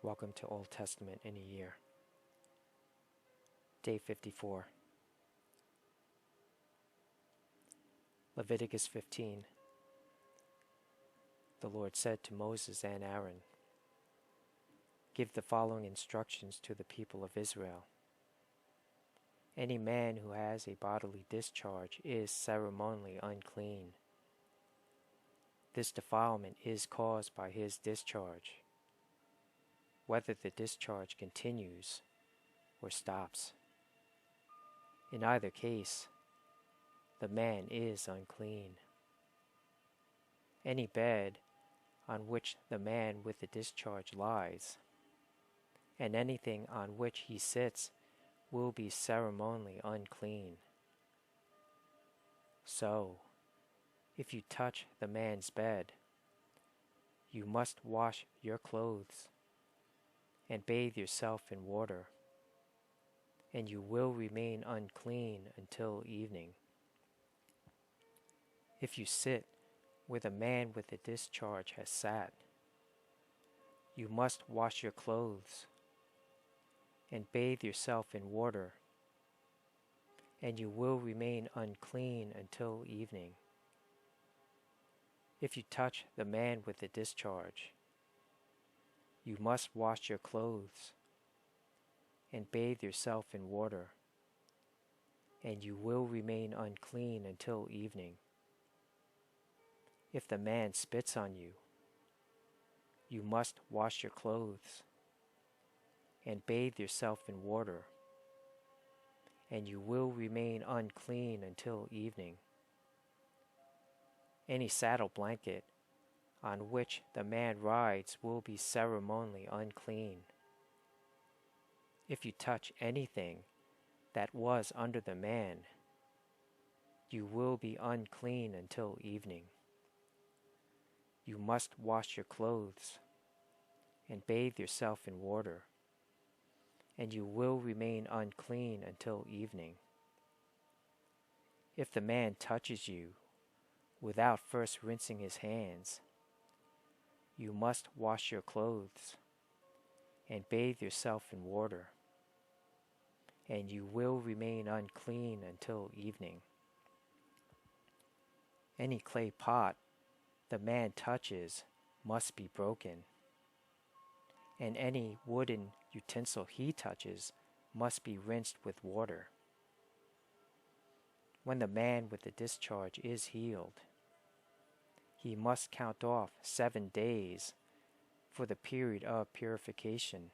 Welcome to Old Testament in a Year. Day 54. Leviticus 15. The Lord said to Moses and Aaron, "Give the following instructions to the people of Israel. Any man who has a bodily discharge is ceremonially unclean. This defilement is caused by his discharge, whether the discharge continues or stops. In either case, the man is unclean. Any bed on which the man with the discharge lies, and anything on which he sits will be ceremonially unclean. So, if you touch the man's bed, you must wash your clothes and bathe yourself in water, and you will remain unclean until evening. If you sit where the man with the discharge has sat, you must wash your clothes and bathe yourself in water, and you will remain unclean until evening. If you touch the man with the discharge, you must wash your clothes and bathe yourself in water, and you will remain unclean until evening. If the man spits on you, you must wash your clothes and bathe yourself in water, and you will remain unclean until evening. Any saddle blanket on which the man rides will be ceremonially unclean. If you touch anything that was under the man, you will be unclean until evening. You must wash your clothes and bathe yourself in water, and you will remain unclean until evening. If the man touches you without first rinsing his hands, you must wash your clothes and bathe yourself in water, and you will remain unclean until evening. Any clay pot the man touches must be broken, and any wooden utensil he touches must be rinsed with water. When the man with the discharge is healed, he must count off 7 days for the period of purification.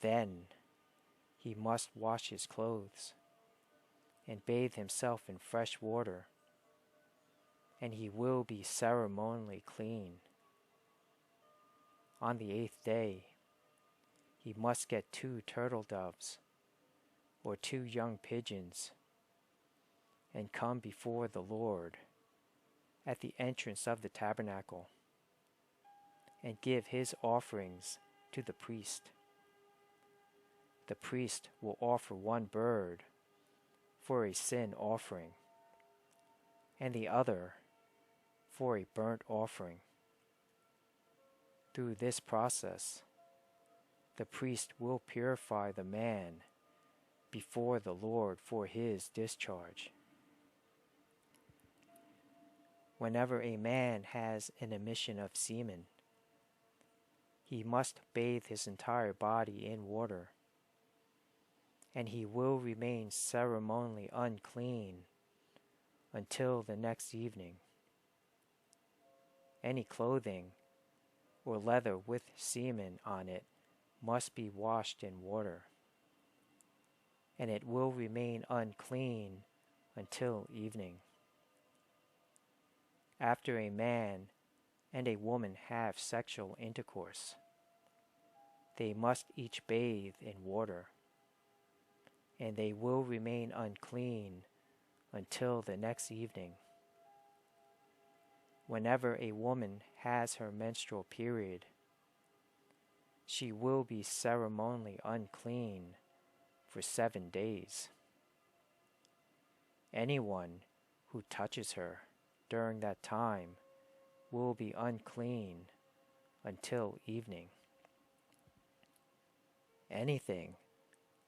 Then he must wash his clothes and bathe himself in fresh water, and he will be ceremonially clean. On the 8th day, he must get 2 turtle doves or 2 young pigeons and come before the Lord at the entrance of the tabernacle and give his offerings to the priest. The priest will offer 1 bird for a sin offering, and the other for a burnt offering. Through this process, the priest will purify the man before the Lord for his discharge. Whenever a man has an emission of semen, he must bathe his entire body in water, and he will remain ceremonially unclean until the next evening. Any clothing or leather with semen on it must be washed in water, and it will remain unclean until evening. After a man and a woman have sexual intercourse, they must each bathe in water, and they will remain unclean until the next evening. Whenever a woman has her menstrual period, she will be ceremonially unclean for 7 days. Anyone who touches her during that time will be unclean until evening. Anything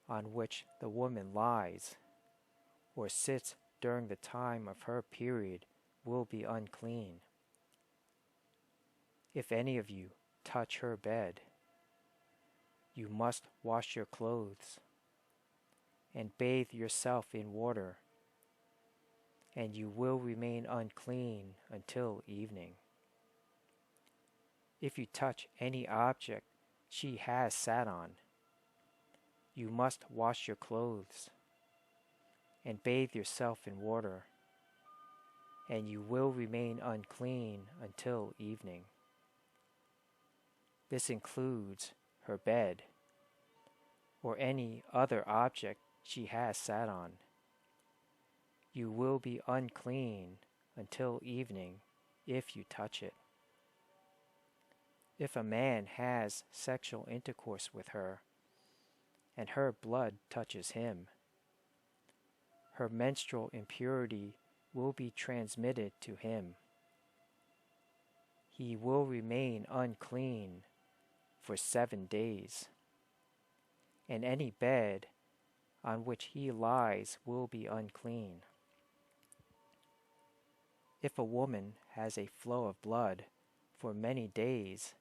on which the woman lies or sits during the time of her period will be unclean. If any of you touch her bed, you must wash your clothes and bathe yourself in water, and you will remain unclean until evening. If you touch any object she has sat on, you must wash your clothes and bathe yourself in water, and you will remain unclean until evening. This includes her bed or any other object she has sat on. You will be unclean until evening if you touch it. If a man has sexual intercourse with her, and her blood touches him, her menstrual impurity will be transmitted to him. He will remain unclean for 7 days, and any bed on which he lies will be unclean. If a woman has a flow of blood for many days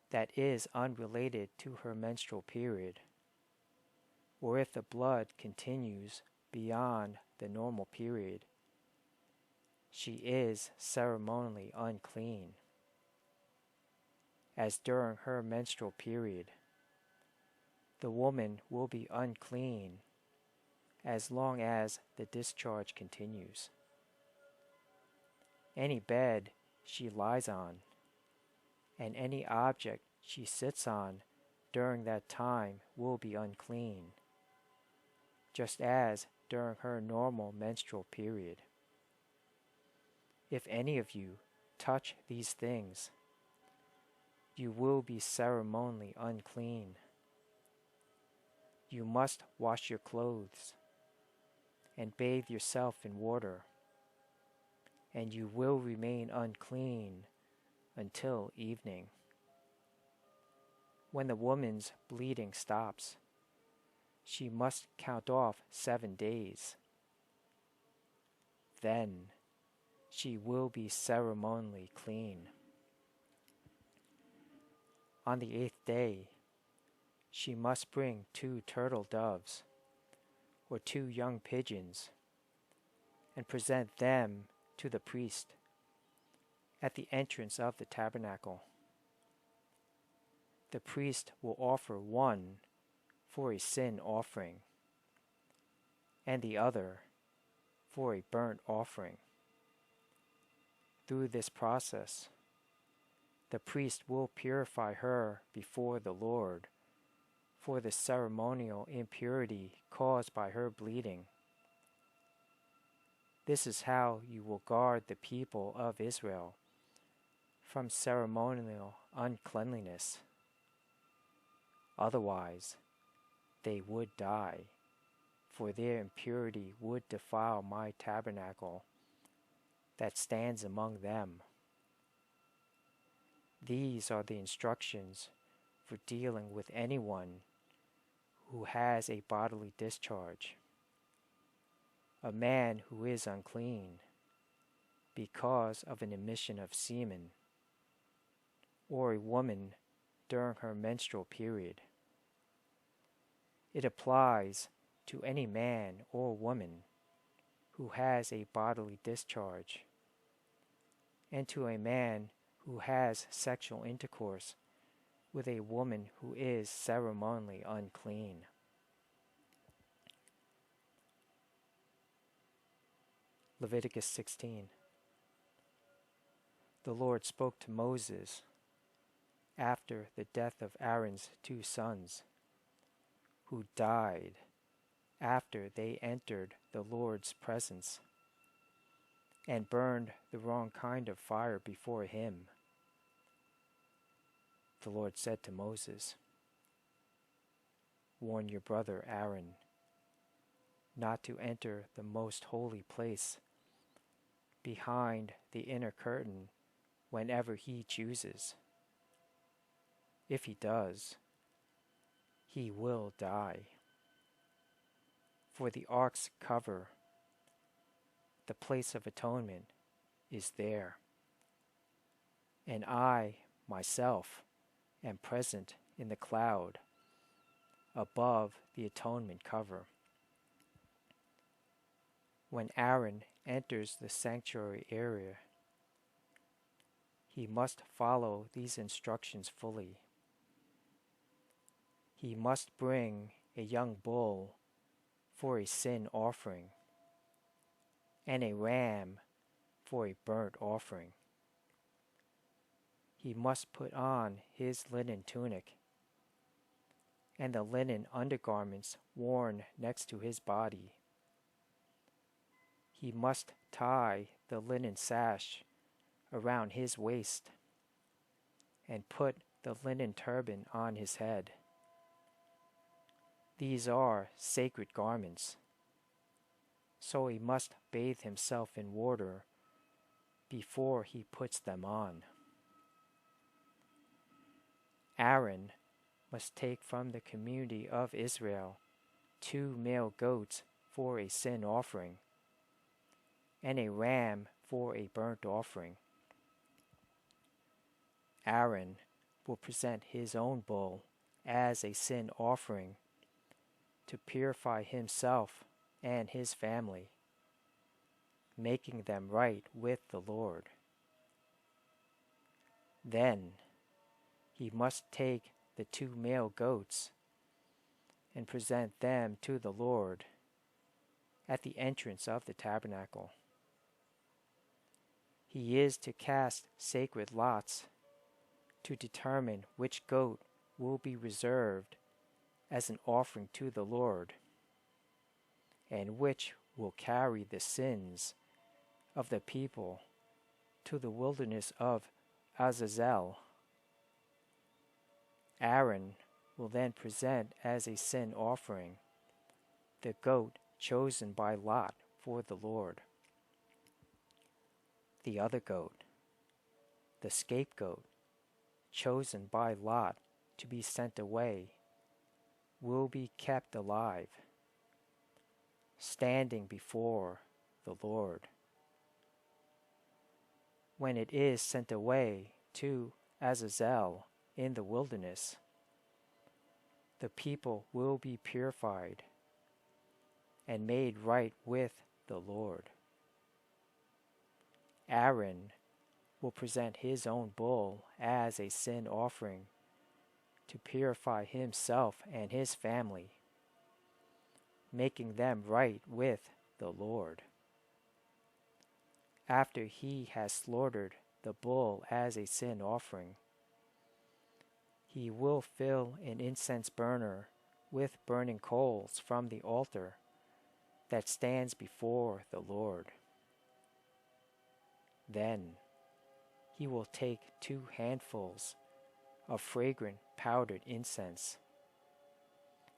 that is unrelated to her menstrual period, or if the blood continues beyond the normal period, she is ceremonially unclean, as during her menstrual period. The woman will be unclean as long as the discharge continues. Any bed she lies on, and any object she sits on during that time will be unclean, just as during her normal menstrual period. If any of you touch these things, you will be ceremonially unclean. You must wash your clothes and bathe yourself in water, and you will remain unclean until evening. When the woman's bleeding stops, she must count off 7 days. Then she will be ceremonially clean. On the 8th day, she must bring 2 turtle doves or 2 young pigeons and present them to the priest at the entrance of the tabernacle. The priest will offer one for a sin offering and the other for a burnt offering. Through this process, the priest will purify her before the Lord for the ceremonial impurity caused by her bleeding. This is how you will guard the people of Israel from ceremonial uncleanliness. Otherwise, they would die, for their impurity would defile my tabernacle that stands among them. These are the instructions for dealing with anyone who has a bodily discharge: a man who is unclean because of an emission of semen, or a woman during her menstrual period. It applies to any man or woman who has a bodily discharge, and to a man who has sexual intercourse with a woman who is ceremonially unclean. Leviticus 16. The Lord spoke to Moses after the death of Aaron's 2 sons, who died after they entered the Lord's presence and burned the wrong kind of fire before him. The Lord said to Moses, "Warn your brother Aaron not to enter the most holy place behind the inner curtain whenever he chooses. if he does, he will die. For the ark's cover, the place of atonement, is there, and I myself am present in the cloud above the atonement cover. When Aaron enters the sanctuary area, he must follow these instructions fully. He must bring a young bull for a sin offering, and a ram for a burnt offering. He must put on his linen tunic and the linen undergarments worn next to his body. He must tie the linen sash around his waist and put the linen turban on his head. These are sacred garments, so he must bathe himself in water before he puts them on. Aaron must take from the community of Israel 2 male goats for a sin offering, and a ram for a burnt offering. Aaron will present his own bull as a sin offering to purify himself and his family, making them right with the Lord. Then he must take the 2 male goats and present them to the Lord at the entrance of the tabernacle. He is to cast sacred lots to determine which goat will be reserved as an offering to the Lord, and which will carry the sins of the people to the wilderness of Azazel. Aaron will then present as a sin offering the goat chosen by lot for the Lord. The other goat, the scapegoat, chosen by lot to be sent away, will be kept alive, standing before the Lord. When it is sent away to Azazel in the wilderness, the people will be purified and made right with the Lord. Aaron will present his own bull as a sin offering to purify himself and his family, making them right with the Lord. After he has slaughtered the bull as a sin offering, he will fill an incense burner with burning coals from the altar that stands before the Lord. Then he will take 2 handfuls of fragrant powdered incense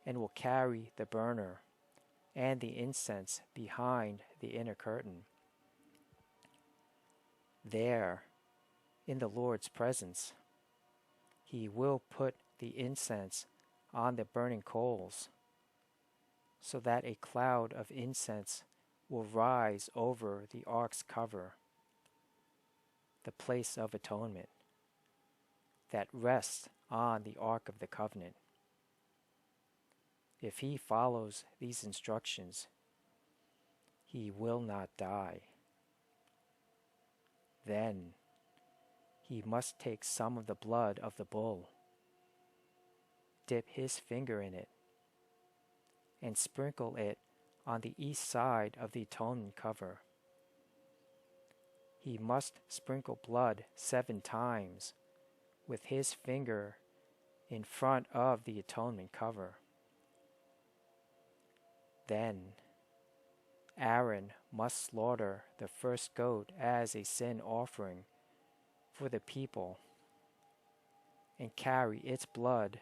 and will carry the burner and the incense behind the inner curtain. There, in the Lord's presence, he will put the incense on the burning coals, so that a cloud of incense will rise over the ark's cover, the place of atonement, that rests on the Ark of the Covenant. If he follows these instructions, he will not die. Then he must take some of the blood of the bull, dip his finger in it, and sprinkle it on the east side of the atonement cover. He must sprinkle blood 7 times with his finger in front of the atonement cover. Then Aaron must slaughter the first goat as a sin offering for the people and carry its blood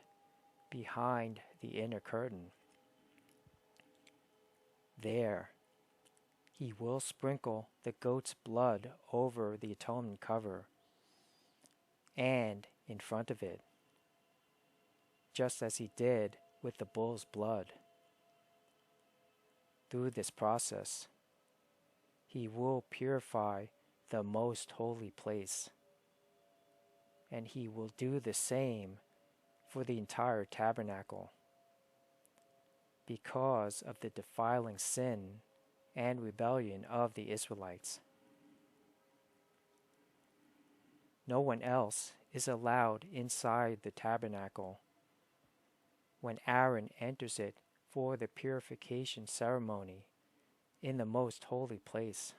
behind the inner curtain. There, he will sprinkle the goat's blood over the atonement cover and in front of it, just as he did with the bull's blood. Through this process, he will purify the most holy place, and he will do the same for the entire tabernacle. Because of the defiling sin and rebellion of the Israelites, no one else is allowed inside the tabernacle when Aaron enters it for the purification ceremony in the most holy place.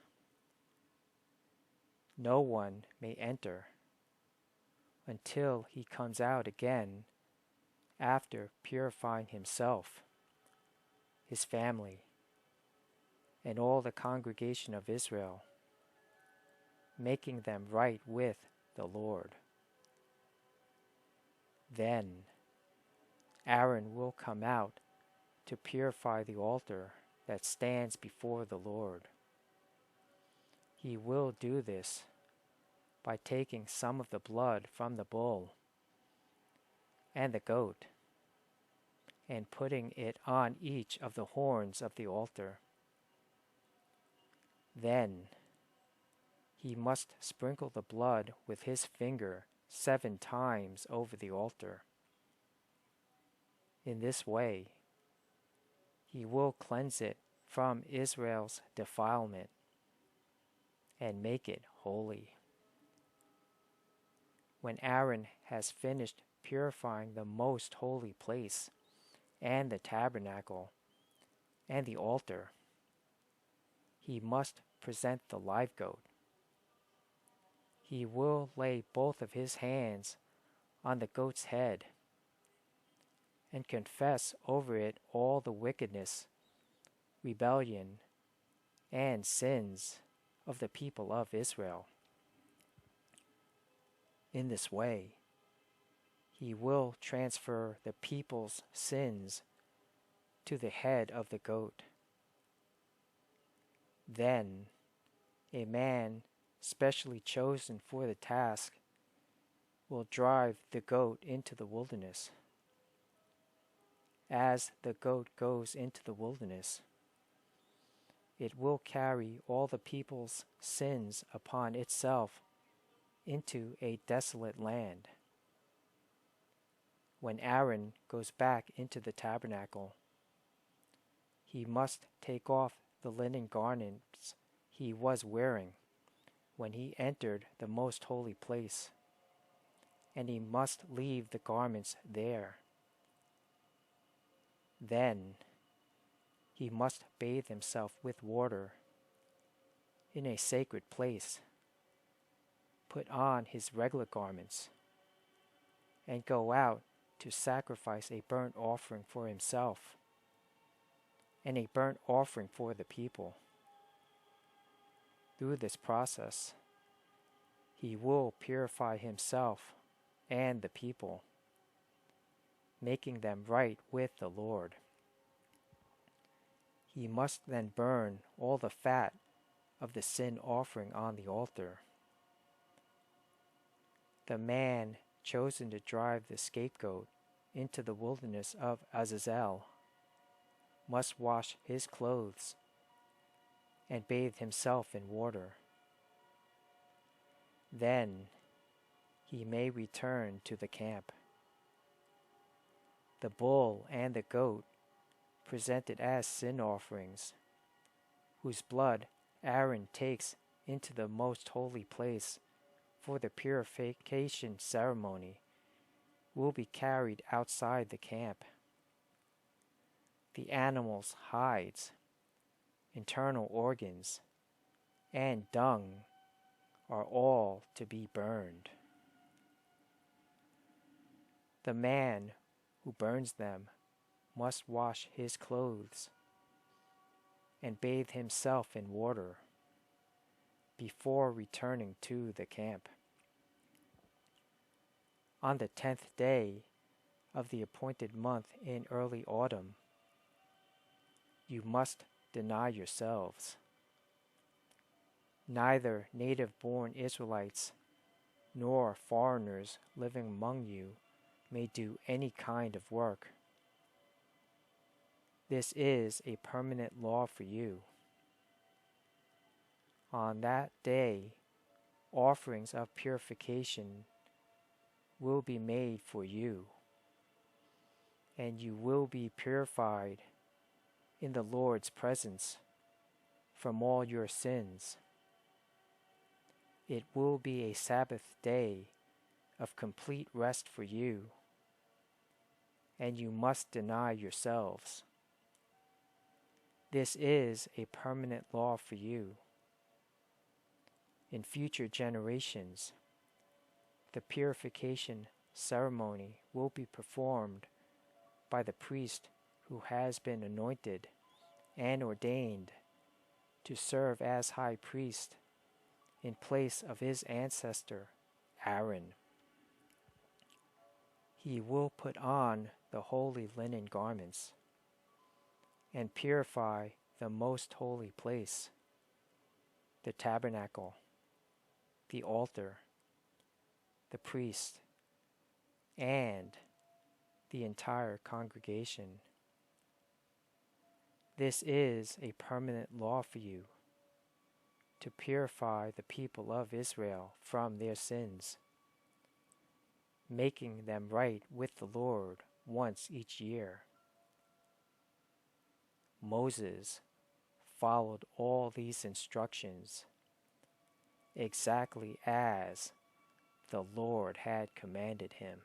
No one may enter until he comes out again after purifying himself, his family, and all the congregation of Israel, making them right with the Lord. Then Aaron will come out to purify the altar that stands before the Lord. He will do this by taking some of the blood from the bull and the goat and putting it on each of the horns of the altar. Then he must sprinkle the blood with his finger 7 times over the altar. In this way, he will cleanse it from Israel's defilement and make it holy. When Aaron has finished purifying the most holy place and the tabernacle and the altar, he must present the live goat. He will lay both of his hands on the goat's head and confess over it all the wickedness, rebellion, and sins of the people of Israel. In this way, he will transfer the people's sins to the head of the goat. Then, a man specially chosen for the task will drive the goat into the wilderness. As the goat goes into the wilderness, it will carry all the people's sins upon itself into a desolate land. When Aaron goes back into the tabernacle, he must take off the linen garments he was wearing when he entered the most holy place, and he must leave the garments there. Then he must bathe himself with water in a sacred place, put on his regular garments, and go out to sacrifice a burnt offering for himself and a burnt offering for the people. Through this process, he will purify himself and the people, making them right with the Lord. He must then burn all the fat of the sin offering on the altar. The man chosen to drive the scapegoat into the wilderness of Azazel must wash his clothes and bathe himself in water. Then he may return to the camp. The bull and the goat presented as sin offerings, whose blood Aaron takes into the most holy place for the purification ceremony, will be carried outside the camp. The animal's hides, internal organs, and dung are all to be burned. The man who burns them must wash his clothes and bathe himself in water before returning to the camp. On the 10th day of the appointed month in early autumn, you must deny yourselves. Neither native-born Israelites nor foreigners living among you may do any kind of work. This is a permanent law for you. On that day, offerings of purification will be made for you, and you will be purified in the Lord's presence from all your sins. It will be a Sabbath day of complete rest for you, and you must deny yourselves. This is a permanent law for you. In future generations, the purification ceremony will be performed by the priest who has been anointed and ordained to serve as high priest in place of his ancestor, Aaron. He will put on the holy linen garments and purify the most holy place, the tabernacle, the altar, the priest, and the entire congregation. This is a permanent law for you, to purify the people of Israel from their sins, making them right with the Lord once each year. Moses followed all these instructions exactly as the Lord had commanded him.